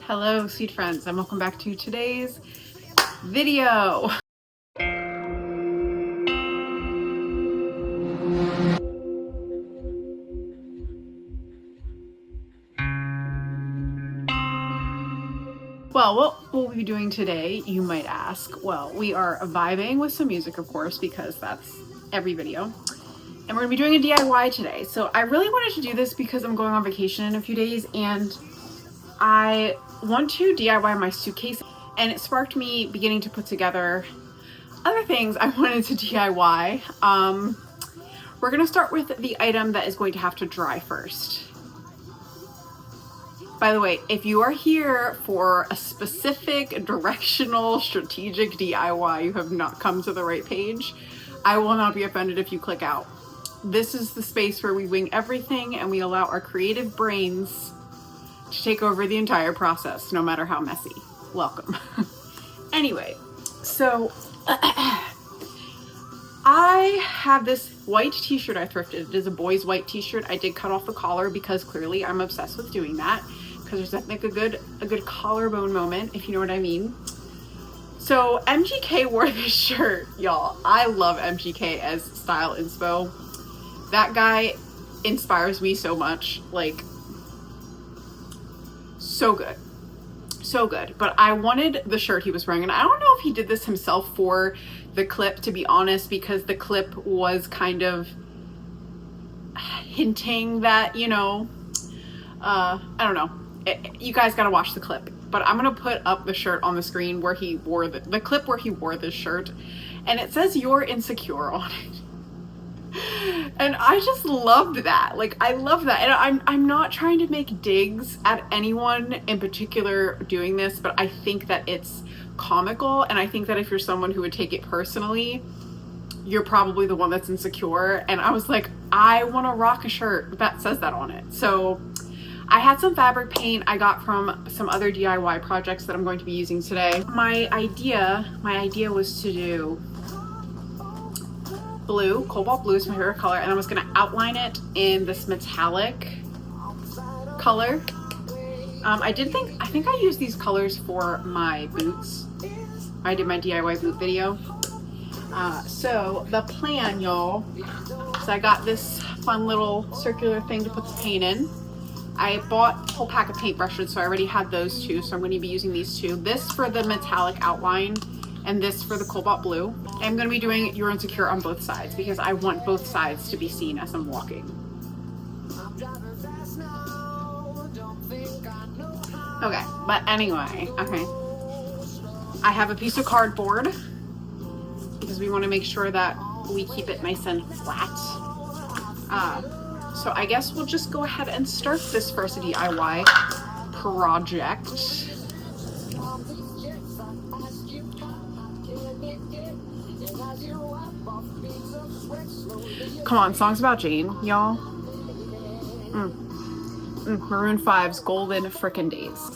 Hello, sweet friends, and welcome back to today's video. Well, what will we be doing today, you might ask? Well, we are vibing with some music, of course, because that's every video. And we're gonna be doing a DIY today. So I really wanted to do this because I'm going on vacation in a few days and I want to DIY my suitcase, and it sparked me beginning to put together other things I wanted to DIY. We're gonna start with the item that is going to have to dry first. By the way, if you are here for a specific directional strategic DIY, you have not come to the right page. I will not be offended if you click out. This is the space where we wing everything and we allow our creative brains to take over the entire process, no matter how messy. Welcome. Anyway, so I have this white t-shirt I thrifted. It is a boy's white t-shirt. I did cut off the collar because clearly I'm obsessed with doing that, because there's like a good collarbone moment, if you know what I mean. So MGK wore this shirt, y'all. I love MGK as style inspo. That guy inspires me so much, like so good. So good. But I wanted the shirt he was wearing, and I don't know if he did this himself for the clip, to be honest, because the clip was kind of hinting that, you know, I don't know. You guys gotta watch the clip, but I'm gonna put up the shirt on the screen where he wore the clip where he wore this shirt, and it says "You're insecure" on it. And I just loved that. Like, I love that. And I'm not trying to make digs at anyone in particular doing this, but I think that it's comical, and I think that if you're someone who would take it personally, you're probably the one that's insecure. And I was like, I want to rock a shirt that says that on it. So I had some fabric paint I got from some other DIY projects that I'm going to be using today. My idea was to do blue. Cobalt blue is my favorite color, and I was gonna outline it in this metallic color. I think I used these colors for my boots. I did my DIY boot video. So the plan, y'all, so I got this fun little circular thing to put the paint in. I bought a whole pack of paintbrushes, so I already had those two, so I'm going to be using these two. This for the metallic outline, and this for the cobalt blue. I'm going to be doing You're Insecure on both sides because I want both sides to be seen as I'm walking. Okay, but anyway, okay. I have a piece of cardboard because we want to make sure that we keep it nice and flat. So I guess we'll just go ahead and start this first DIY project. Come on, songs about Jane, y'all. Maroon 5's Golden Frickin' Days.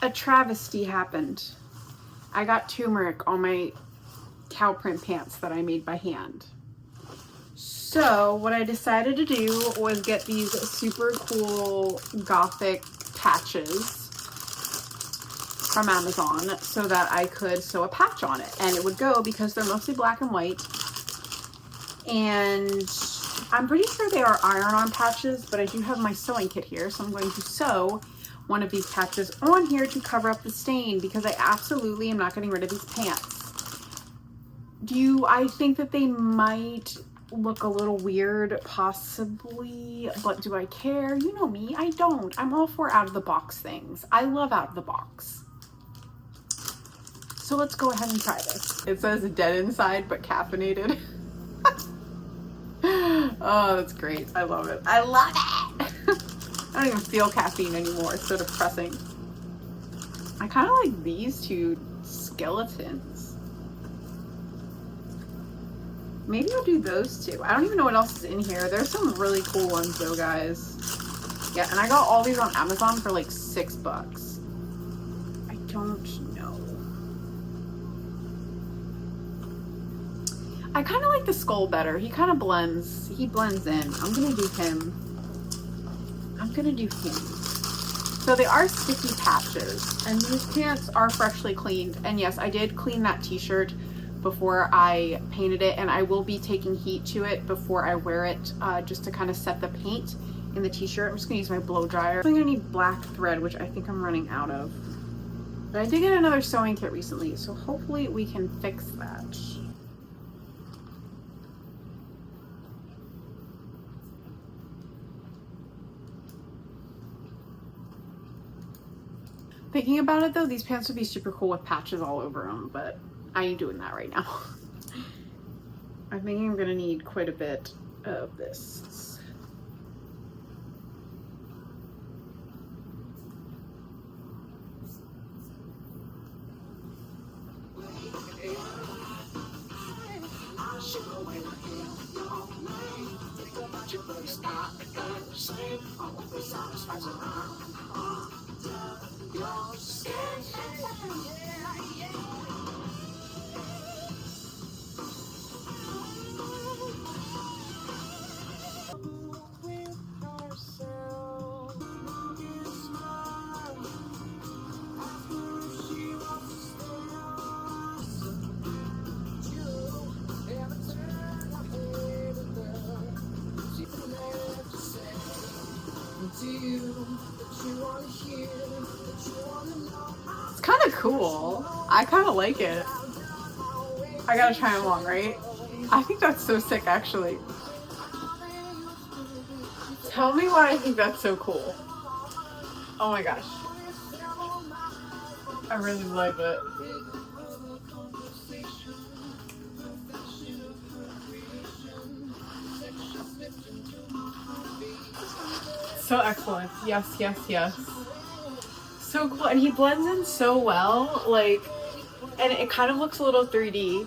a travesty happened. I got turmeric on my cow print pants that I made by hand. So what I decided to do was get these super cool gothic patches from Amazon so that I could sew a patch on it, and it would go because they're mostly black and white, and I'm pretty sure they are iron-on patches, but I do have my sewing kit here, so I'm going to sew one of these patches on here to cover up the stain because I absolutely am not getting rid of these pants. I think that they might look a little weird, possibly, but do I care? You know me, I don't. I'm all for out of the box things. I love out of the box. So let's go ahead and try this. It says dead inside but caffeinated. Oh, that's great. I love it. I love it. I don't even feel caffeine anymore. It's so depressing. I kind of like these two skeletons. Maybe I'll do those two. I don't even know what else is in here. There's some really cool ones though, guys. Yeah, and I got all these on Amazon for like $6. I don't know. I kind of like the skull better. He kind of blends. He blends in. I'm gonna do him. So they are sticky patches, and these pants are freshly cleaned. And yes, I did clean that t-shirt before I painted it, and I will be taking heat to it before I wear it, just to kind of set the paint in the t-shirt. I'm just gonna use my blow dryer. I'm gonna need black thread, which I think I'm running out of. But I did get another sewing kit recently, so hopefully we can fix that. Thinking about it though, these pants would be super cool with patches all over them, but I ain't doing that right now. I think I'm gonna need quite a bit of this. It's kind of cool. I kind of like it. I gotta try them on, right? I think that's so sick, actually. Tell me why I think that's so cool. Oh my gosh. I really love it. So excellent. Yes, yes, yes. So cool. And he blends in so well, like, and it kind of looks a little 3D.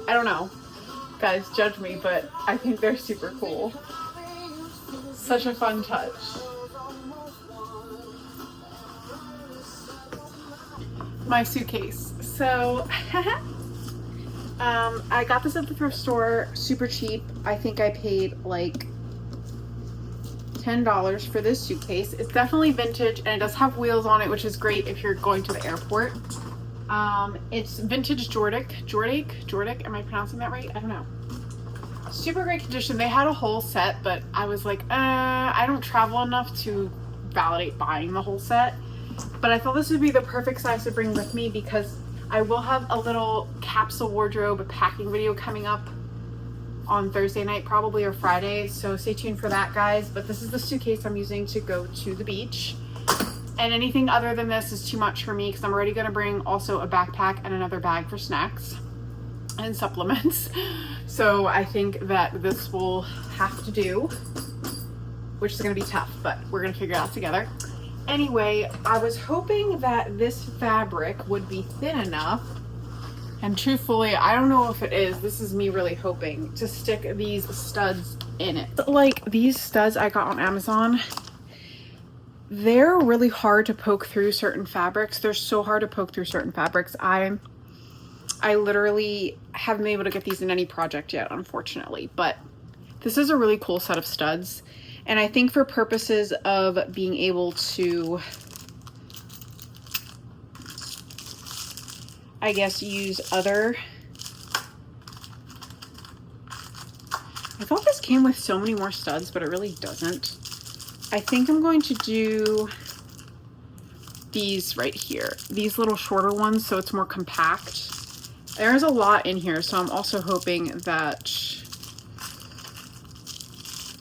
I don't know. Guys, judge me, but I think they're super cool. Such a fun touch. My suitcase. So, I got this at the thrift store, super cheap. I think I paid like $10 for this suitcase. It's definitely vintage, and it does have wheels on it, which is great if you're going to the airport. It's vintage Jordic. Am I pronouncing that right? I don't know. Super great condition. They had a whole set, but I was like, I don't travel enough to validate buying the whole set. But I thought this would be the perfect size to bring with me because I will have a little capsule wardrobe packing video coming up on Thursday night probably, or Friday, so stay tuned for that, guys. But this is the suitcase I'm using to go to the beach, and anything other than this is too much for me because I'm already going to bring also a backpack and another bag for snacks and supplements. So I think that this will have to do, which is going to be tough, but we're going to figure it out together. Anyway, I was hoping that this fabric would be thin enough, and truthfully, I don't know if it is. This is me really hoping to stick these studs in it. Like these studs I got on Amazon, they're really hard to poke through certain fabrics. They're so hard to poke through certain fabrics. I literally haven't been able to get these in any project yet, unfortunately, but this is a really cool set of studs. And I think for purposes of being able to, I guess, use other, I thought this came with so many more studs, but it really doesn't. I think I'm going to do these right here, these little shorter ones, so it's more compact. There's a lot in here, so I'm also hoping that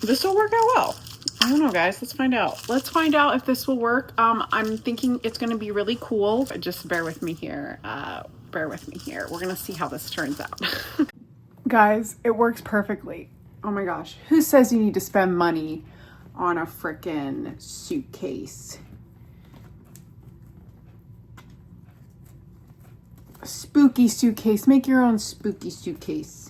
this will work out well. I don't know, guys. Let's find out. Let's find out if this will work. I'm thinking it's going to be really cool. Just bear with me here. Bear with me here. We're going to see how this turns out. Guys, it works perfectly. Oh my gosh. Who says you need to spend money on a frickin' suitcase? A spooky suitcase. Make your own spooky suitcase.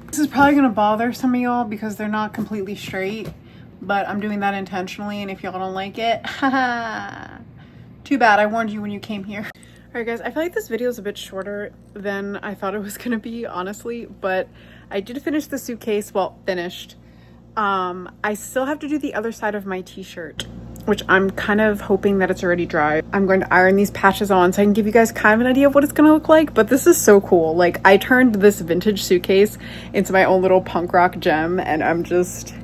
This is probably gonna bother some of y'all because they're not completely straight, but I'm doing that intentionally, and if y'all don't like it, haha, too bad. I warned you when you came here. All right, guys, I feel like this video is a bit shorter than I thought it was gonna be, honestly, but I did finish the suitcase. Well, finished. I still have to do the other side of my t-shirt, which I'm kind of hoping that it's already dry. I'm going to iron these patches on so I can give you guys kind of an idea of what it's going to look like, but this is so cool. Like, I turned this vintage suitcase into my own little punk rock gem, and I'm just,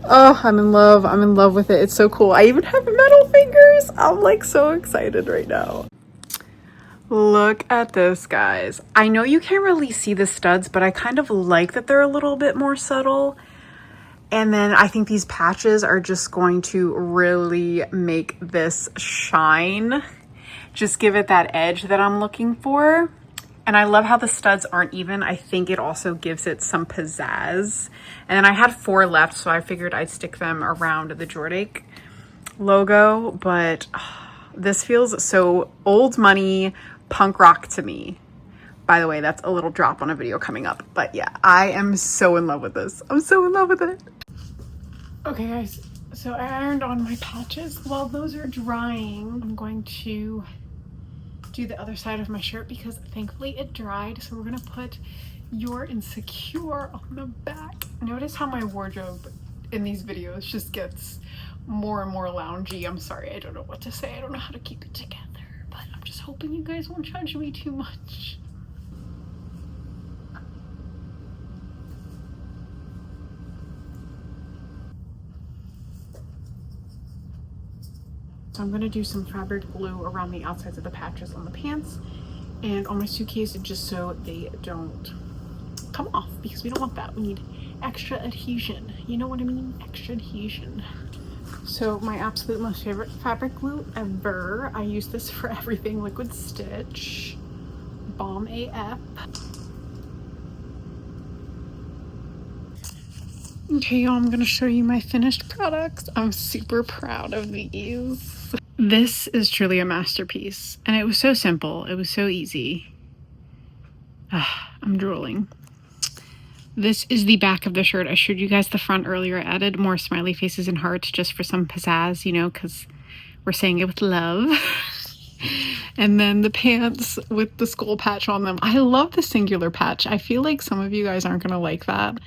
oh, I'm in love. I'm in love with it. It's so cool. I even have metal fingers. I'm like so excited right now. Look at this, guys. I know you can't really see the studs, but I kind of like that they're a little bit more subtle. And then I think these patches are just going to really make this shine. Just give it that edge that I'm looking for. And I love how the studs aren't even. I think it also gives it some pizzazz. And then I had 4 left, so I figured I'd stick them around the Jordan logo. But this feels so old money punk rock to me. By the way, that's a little drop on a video coming up. But yeah, I am so in love with this. I'm so in love with it. Okay, guys, so I ironed on my patches. While those are drying, I'm going to do the other side of my shirt because thankfully it dried. So we're gonna put You're Insecure on the back. Notice how my wardrobe in these videos just gets more and more loungy. I'm sorry, I don't know what to say. I don't know how to keep it together, but I'm just hoping you guys won't judge me too much. So I'm gonna do some fabric glue around the outsides of the patches on the pants and on my suitcase, just so they don't come off, because we don't want that. We need extra adhesion. You know what I mean? Extra adhesion. So my absolute most favorite fabric glue ever. I use this for everything. Liquid Stitch. Bomb AF. Okay, y'all, I'm gonna show you my finished products. I'm super proud of these. This is truly a masterpiece, and it was so simple. It was so easy. I'm drooling. This is the back of the shirt. I showed you guys the front earlier. I added more smiley faces and hearts just for some pizzazz, you know, because we're saying it with love. And then the pants with the skull patch on them. I love the singular patch. I feel like some of you guys aren't gonna like that,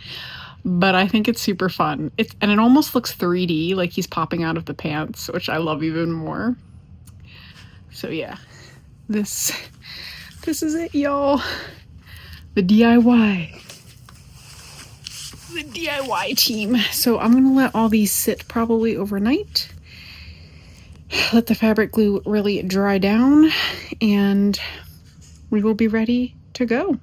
but I think it's super fun. And it almost looks 3D, like he's popping out of the pants, which I love even more. So yeah, this is it, y'all. The DIY. The DIY team. So I'm gonna let all these sit probably overnight. Let the fabric glue really dry down, and we will be ready to go.